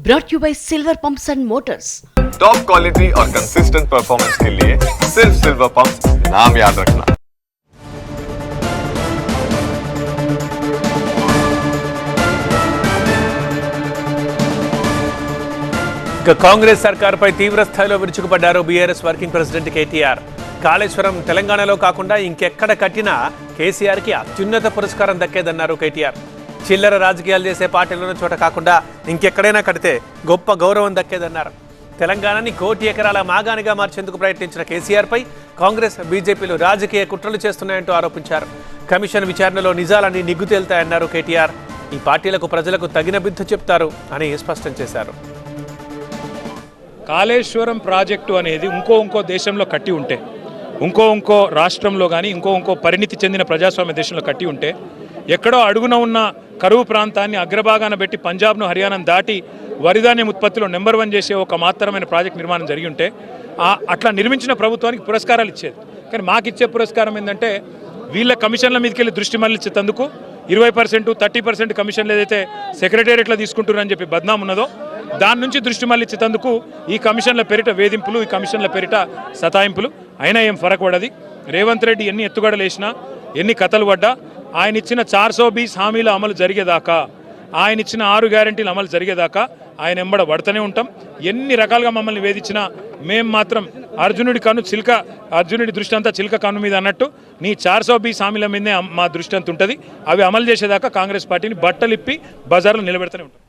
brought you by Silver Pumps and Motors. Top quality और consistent performance के लिए सिर्फ सिल्वर पंप्स नाम याद रखना। కాంగ్రెస్ సర్కార్పై తీవ్ర స్థాయిలో విరుచుకుపడ్డారు BRS working president KTR. Kaleshwaram తెలంగాణలో కాకుండా ఇంకెక్కడ కట్టినా కేసీఆర్కి అత్యున్నత పురస్కారం దక్కేదన్నారు కేటీఆర్. చిల్లర రాజకీయాలు చేసే పార్టీలను చోట కాకుండా ఇంకెక్కడైనా కడితే గొప్ప గౌరవం దక్కేదన్నారు. తెలంగాణని 1 కోటి ఎకరాల మాగానిగా మార్చేందుకు ప్రయత్నించిన కేసీఆర్పై కాంగ్రెస్ బీజేపీలు రాజకీయ కుట్రలు చేస్తున్నాయంటూ ఆరోపించారు. కమిషన్ విచారణలో నిజాలన్నీ నిగ్గు తేల్తాయన్నారు కేటీఆర్. ఈ పార్టీలకు ప్రజలకు తగిన బుద్ధి చెప్తారు అని స్పష్టం చేశారు. కాళేశ్వరం ప్రాజెక్టు అనేది ఇంకో దేశంలో కట్టి ఉంటే, ఇంకో రాష్ట్రంలో కానీ ఇంకో పరిణితి చెందిన ప్రజాస్వామ్య దేశంలో కట్టి ఉంటే, ఎక్కడో అడుగున ఉన్న కరువు ప్రాంతాన్ని అగ్రభాగాన పెట్టి పంజాబ్ను హర్యానాను దాటి వరిధాన్యం ఉత్పత్తిలో నెంబర్ 1 చేసే ఒక మాత్రమైన ప్రాజెక్ట్ నిర్మాణం జరిగి ఉంటే అట్లా నిర్మించిన ప్రభుత్వానికి పురస్కారాలు ఇచ్చేది. కానీ మాకు ఇచ్చే పురస్కారం ఏంటంటే వీళ్ళ కమిషన్ల మీదకి వెళ్ళి దృష్టి మళ్ళించేందుకు 20%, 30% కమిషన్లు ఏదైతే సెక్రటేరియట్లో తీసుకుంటున్నారని చెప్పి బద్నాం ఉన్నదో దాని నుంచి దృష్టి మళ్ళించేందుకు ఈ కమిషన్ల పేరిట వేధింపులు, ఈ కమిషన్ల పేరిట సతాయింపులు. అయినా ఏం ఫరక్ పడది. రేవంత్ రెడ్డి ఎన్ని ఎత్తుగడలు వేసినా, ఎన్ని కథలు పడ్డా, ఆయన ఇచ్చిన 420 హామీల అమలు జరిగేదాకా, ఆయన ఇచ్చిన 6 గ్యారంటీలు అమలు జరిగేదాకా ఆయన ఎంబడ పడుతూనే ఉంటాం. ఎన్ని రకాలుగా మమ్మల్ని వేధించినా మేము మాత్రం అర్జునుడి దృష్టి అంతా చిలుక కన్ను మీద అన్నట్టు నీ 420 హామీల మీదే మా దృష్టి అంత ఉంటుంది. అవి అమలు చేసేదాకా కాంగ్రెస్ పార్టీని బట్టలిప్పి బజార్లో నిలబెడుతూనే ఉంటాం.